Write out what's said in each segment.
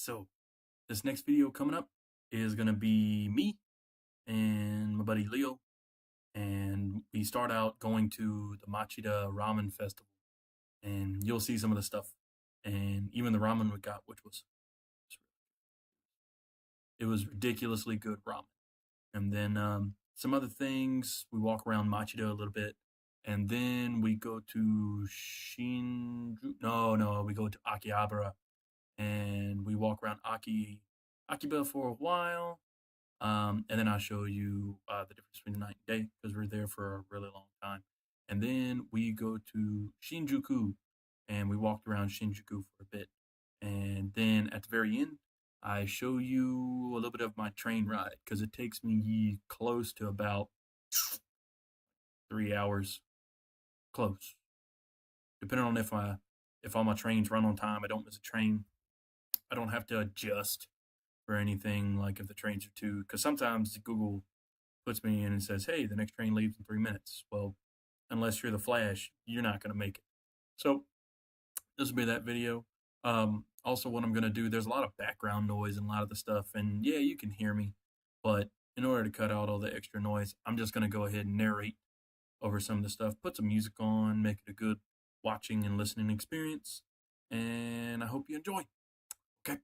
So this next video coming up is gonna be me and my buddy Leo, and we start out going to the Machida Ramen Festival, and you'll see some of the stuff, and even the ramen we got, which was it was ridiculously good ramen. And then some other things. We walk around Machida a little bit, and then we go to Shinjuku. No, we go to Akihabara, and we walk around Akiba for a while. And then I'll show you the difference between the night and day because we're there for a really long time. And then we go to Shinjuku, and we walked around Shinjuku for a bit. And then at the very end, I show you a little bit of my train ride because it takes me close to about 3 hours, close. Depending on if all my trains run on time, I don't miss a train. I don't have to adjust for anything like if the trains are too, because sometimes Google puts me in and says, hey, the next train leaves in 3 minutes. Well, unless you're the Flash, you're not going to make it. So this will be that video. Also, what I'm going to do, there's a lot of background noise and a lot of the stuff, and yeah, you can hear me, but in order to cut out all the extra noise, I'm just going to go ahead and narrate over some of the stuff, put some music on, make it a good watching and listening experience, and I hope you enjoy. Okay.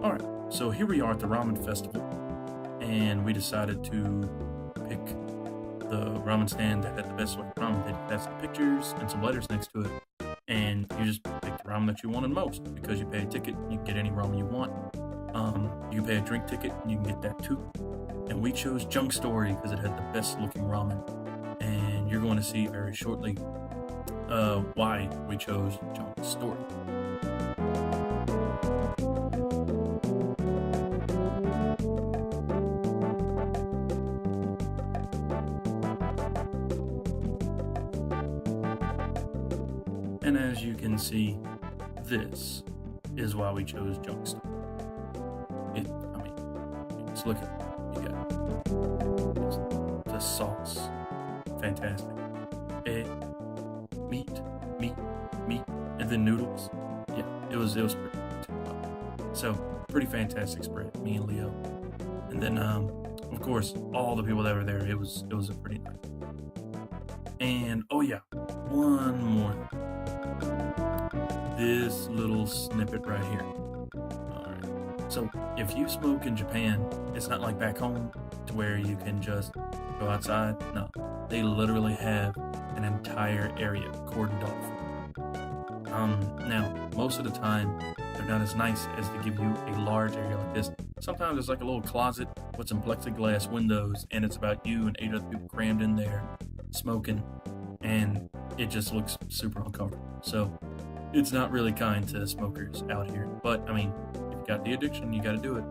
All right, so here we are at the Ramen Festival, and we decided to pick the ramen stand that had the best looking ramen. It has some pictures and some letters next to it, and you just pick the ramen that you wanted most because you pay a ticket, you can get any ramen you want. You can pay a drink ticket, and you can get that too. And we chose Junk Story because it had the best looking ramen, and you're going to see very shortly why we chose Junk Story. And as you can see, this is why we chose Junk Story. Just look at it. You got the sauce, fantastic. Egg, meat, and then noodles. Yeah, it was pretty good. So pretty fantastic spread. Me and Leo, and then of course all the people that were there. It was a pretty nice. And oh yeah, one more thing. This little snippet right here. Alright. So if you smoke in Japan, it's not like back home to where you can just go outside. No. They literally have an entire area cordoned off. Now, most of the time, they're not as nice as to give you a large area like this. Sometimes it's like a little closet with some plexiglass windows, and it's about you and 8 other people crammed in there, smoking, and it just looks super uncomfortable. So it's not really kind to smokers out here. But, I mean, if you got the addiction, you gotta do it.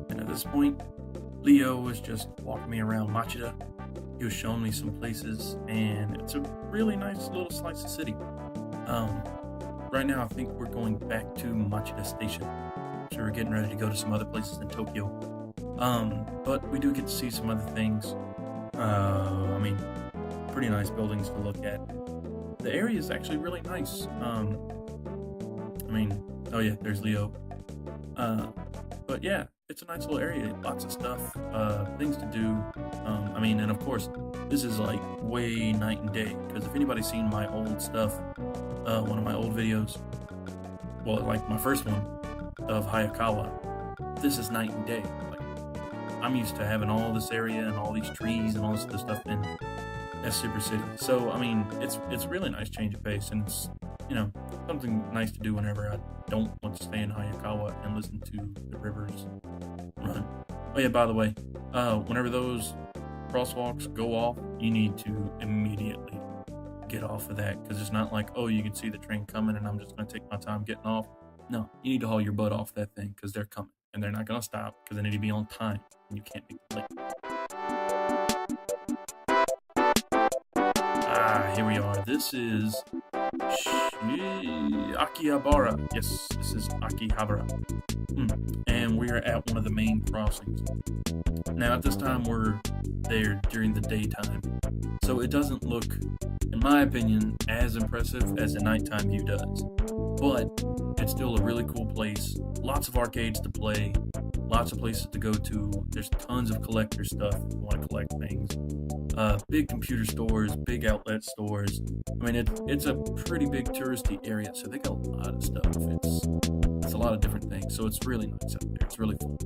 And at this point, Leo was just walking me around Machida. He was showing me some places, and it's a really nice little slice of city. Right now, I think we're going back to Machida Station, so we're getting ready to go to some other places in Tokyo. But we do get to see some other things. I mean, pretty nice buildings to look at. The area is actually really nice. Oh yeah, there's Leo. But yeah, it's a nice little area. Lots of stuff, things to do. And of course, this is like way night and day. Because if anybody's seen my old stuff, one of my old videos, well, like my first one of Hayakawa, this is night and day. Like, I'm used to having all this area and all these trees and all this other stuff in that super city. So, it's a really nice change of pace, and it's, something nice to do whenever I don't want to stay in Hayakawa and listen to the rivers run. Oh yeah, by the way, whenever those crosswalks go off, you need to immediately get off of that, because it's not like, oh, you can see the train coming and I'm just going to take my time getting off. No, you need to haul your butt off that thing because they're coming, and they're not going to stop because they need to be on time, and you can't be late. here we are. This is Akihabara. Yes, this is Akihabara. And we are at one of the main crossings. Now, at this time, we're there during the daytime, so it doesn't look, in my opinion, as impressive as the nighttime view does. But it's still a really cool place. Lots of arcades to play, lots of places to go to. There's tons of collector stuff if you want to collect things. Big computer stores, big outlet stores. I mean, it's a pretty big touristy area, so they got a lot of stuff. It's a lot of different things, so it's really nice out there. It's really fun.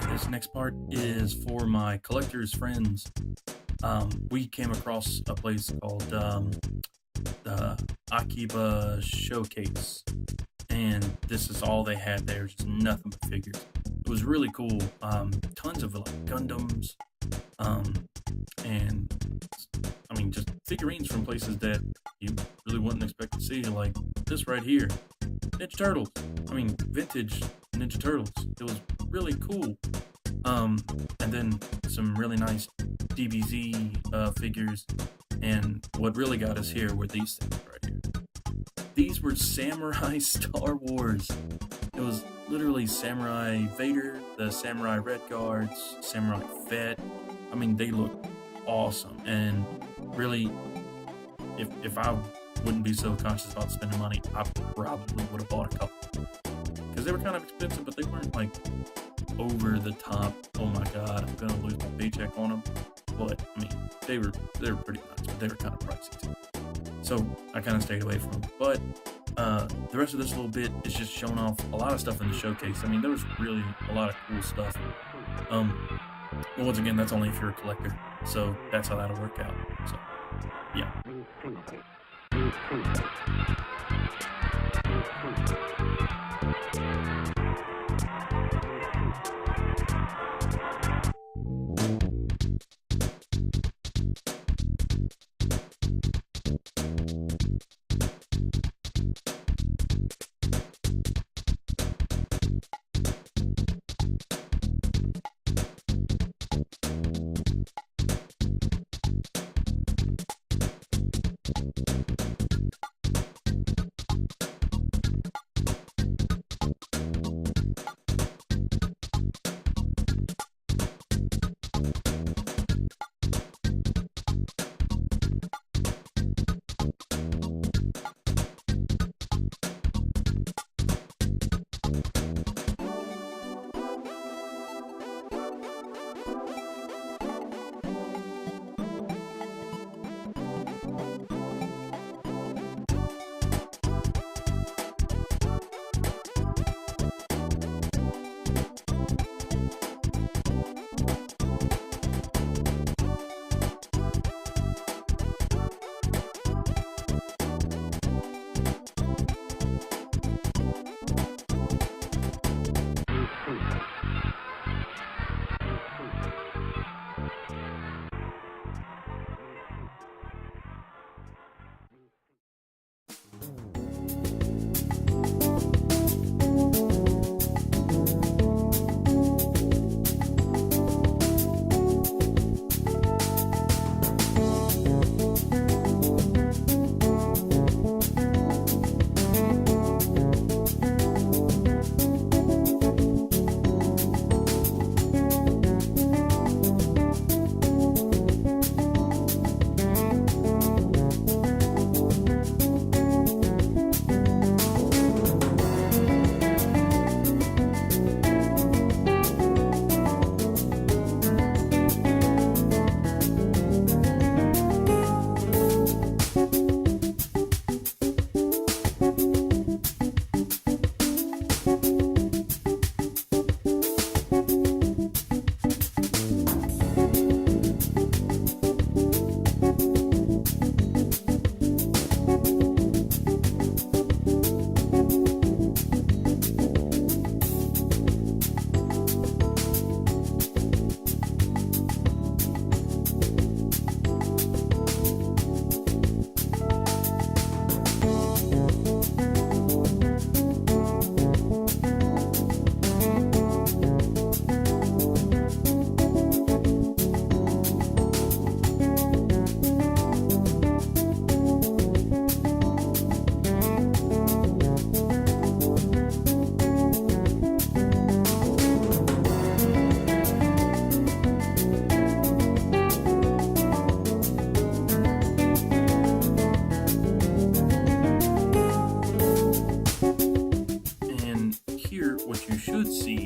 This next part is for my collector's friends. We came across a place called the Akiba Showcase, and this is all they had there, just nothing but figures. It was really cool. Tons of like Gundams, and I mean just figurines from places that you really wouldn't expect to see, like this right here, Ninja Turtles. I mean, vintage Ninja Turtles. It was really cool. And then some really nice DBZ figures, and what really got us here were these things right here. These were Samurai Star Wars. It was literally Samurai Vader, the Samurai Red Guards, Samurai Fett. I mean, they look awesome, and really, if I wouldn't be so conscious about spending money, I probably would have bought a couple, because they were kind of expensive, but they weren't like over the top, oh my god, I'm gonna lose my paycheck on them. But I mean, they were pretty nice, but they were kind of pricey too. So I kind of stayed away from them. But the rest of this little bit is just showing off a lot of stuff in the showcase. I mean, there was really a lot of cool stuff. But once again, that's only if you're a collector, so that's how that'll work out. So yeah.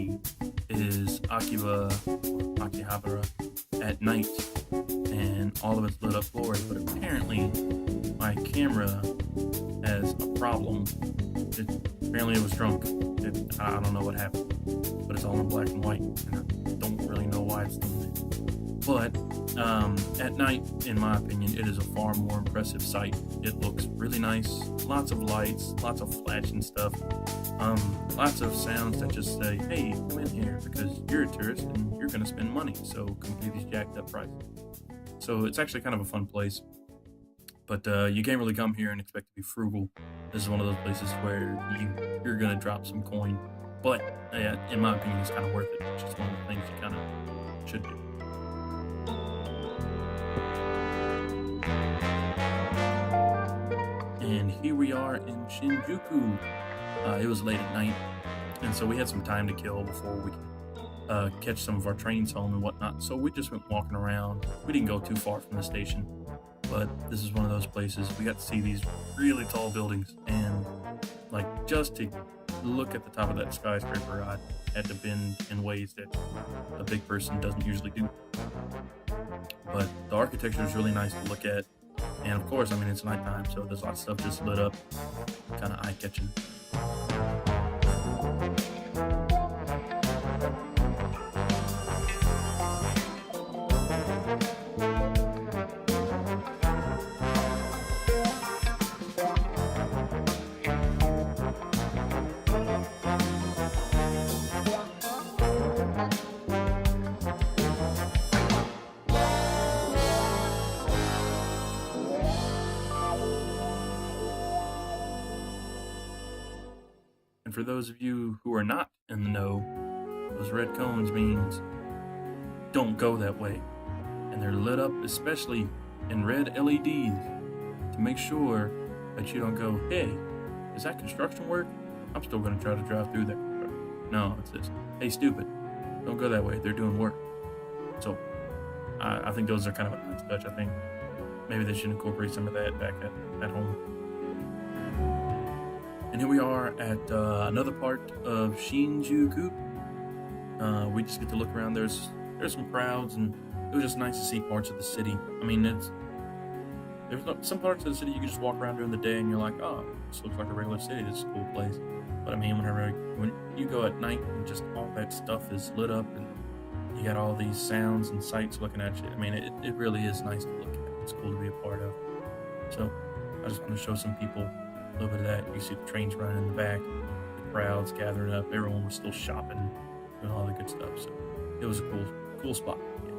see is Akihabara at night, and all of it's lit up glory. But apparently, my camera has a problem. Apparently, it was drunk. I don't know what happened, but it's all in black and white, and I don't really know why it's doing it. But at night, in my opinion, it is a far more impressive sight. It looks really nice. Lots of lights, lots of flashing stuff. Lots of sounds that just say, hey, come in here because you're a tourist and you're going to spend money, so come pay these jacked up prices. So it's actually kind of a fun place, but you can't really come here and expect to be frugal. This is one of those places where you're going to drop some coin, but in my opinion, it's kind of worth it. It's just one of the things you kind of should do. And here we are in Shinjuku. It was late at night, and so we had some time to kill before we could catch some of our trains home and whatnot. So we just went walking around. We didn't go too far from the station, but this is one of those places. We got to see these really tall buildings, and like just to look at the top of that skyscraper, I had to bend in ways that a big person doesn't usually do. But the architecture is really nice to look at. And of course, I mean, it's nighttime, so there's lots of stuff just lit up, kind of eye-catching. And for those of you who are not in the know, those red cones means don't go that way. And they're lit up especially in red LEDs to make sure that you don't go, hey, is that construction work? I'm still going to try to drive through that construction. No, it says, hey, stupid, don't go that way. They're doing work. So I think those are kind of a nice touch. I think maybe they should incorporate some of that back at home. And here we are at another part of Shinjuku. We just get to look around. There's some crowds, and it was just nice to see parts of the city. I mean, there's some parts of the city you can just walk around during the day, and you're like, oh, this looks like a regular city. This is a cool place. But I mean, when you go at night and just all that stuff is lit up, and you got all these sounds and sights looking at you. I mean, it really is nice to look at. It's cool to be a part of. So I just want to show some people a little bit of that. You see the trains running in the back, the crowds gathering up, everyone was still shopping, doing all the good stuff. So it was a cool spot. Yeah.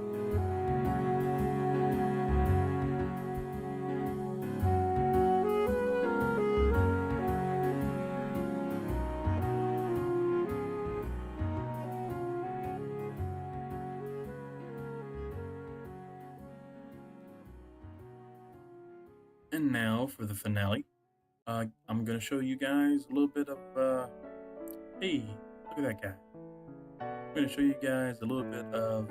And now for the finale. I'm going to show you guys a little bit of, hey, look at that guy. I'm going to show you guys a little bit of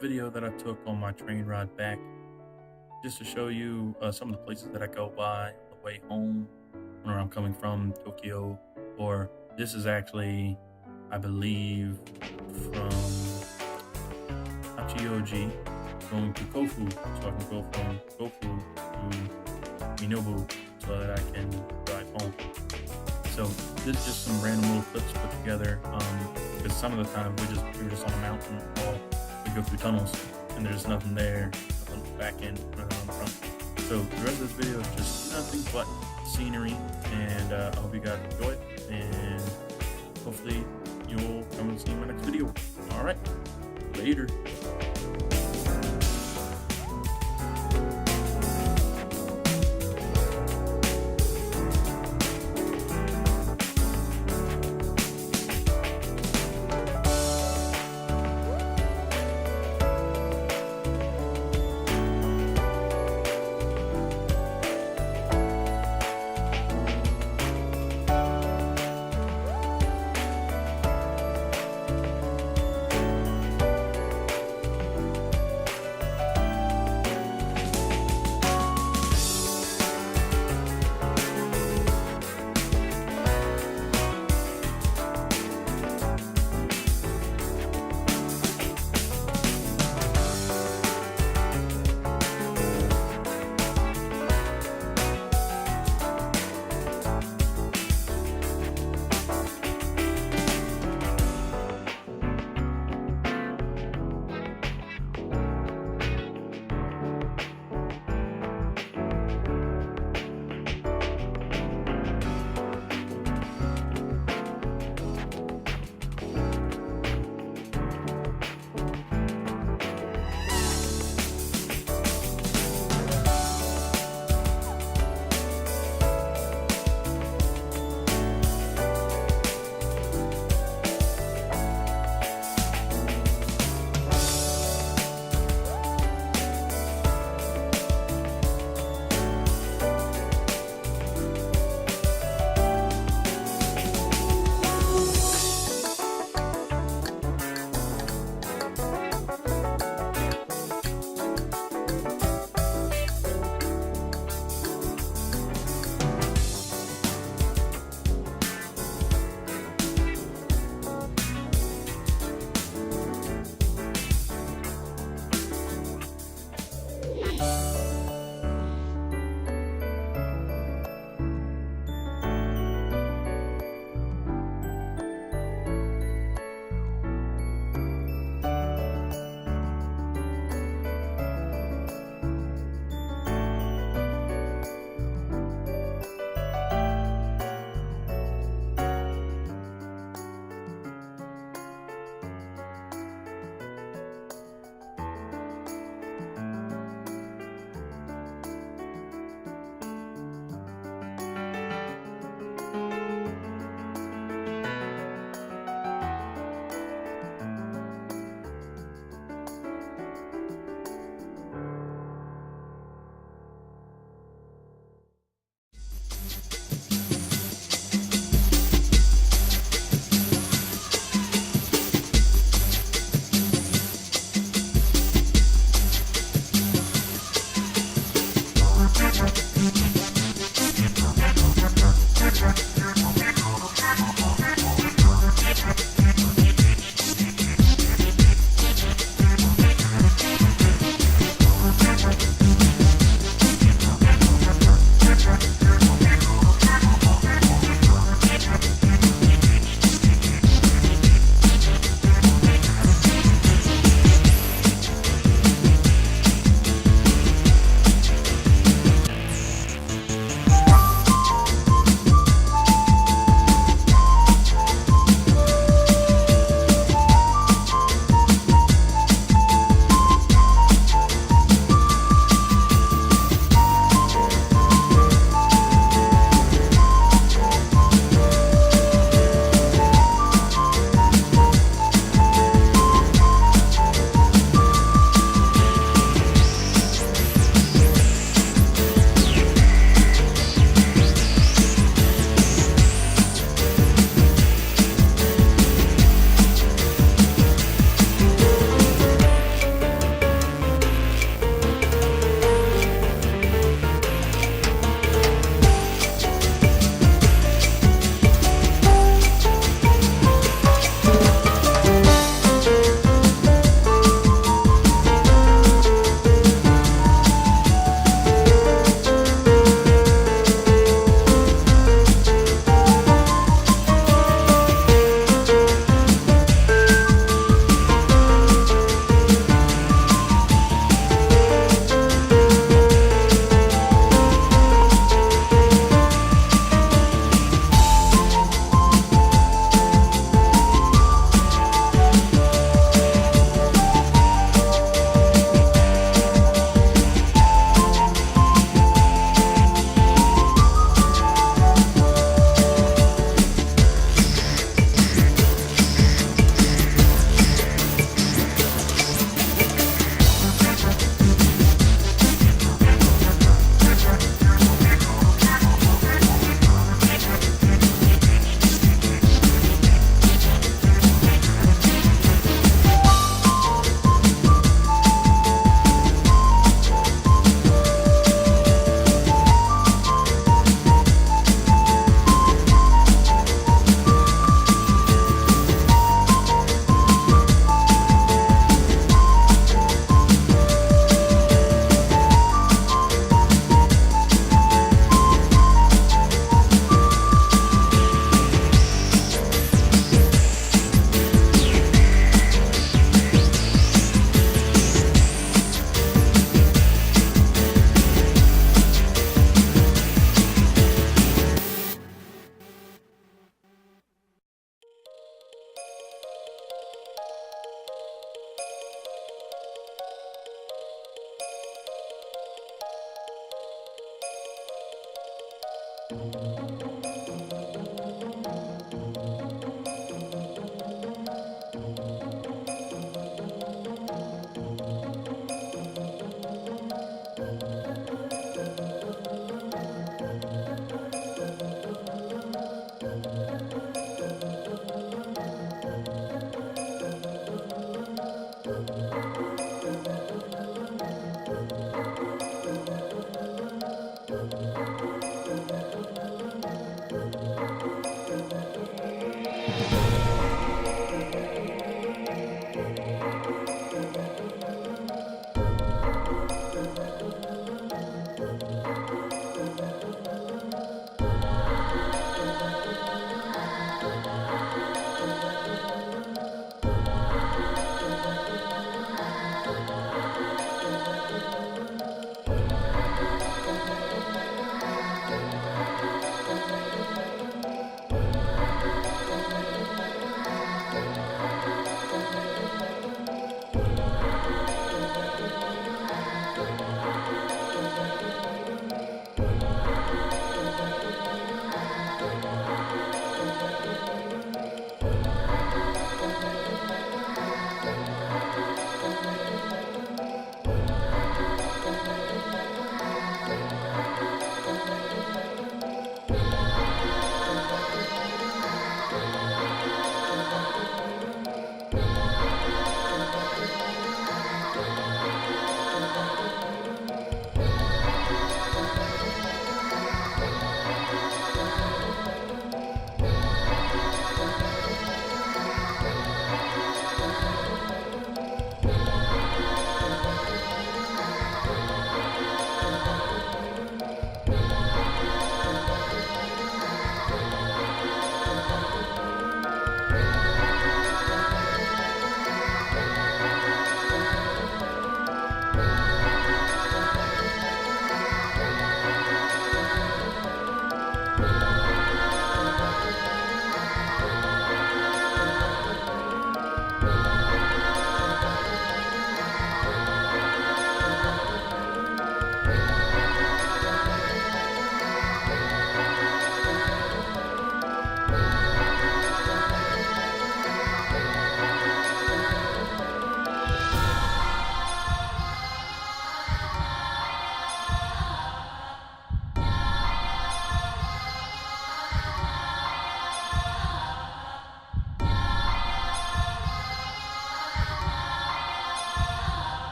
video that I took on my train ride back, just to show you some of the places that I go by on the way home when I'm coming from Tokyo. Or this is actually, I believe, from Hachioji going to Kofu. So I can go from Kofu to Minobu so that I can drive home. So this is just some random little clips put together, because some of the time we're just on a mountain, or we go through tunnels and there's nothing there on the back end, nothing on the front. So the rest of this video is just nothing but scenery, and I hope you guys enjoy it, and hopefully you'll come and see my next video. Alright, later.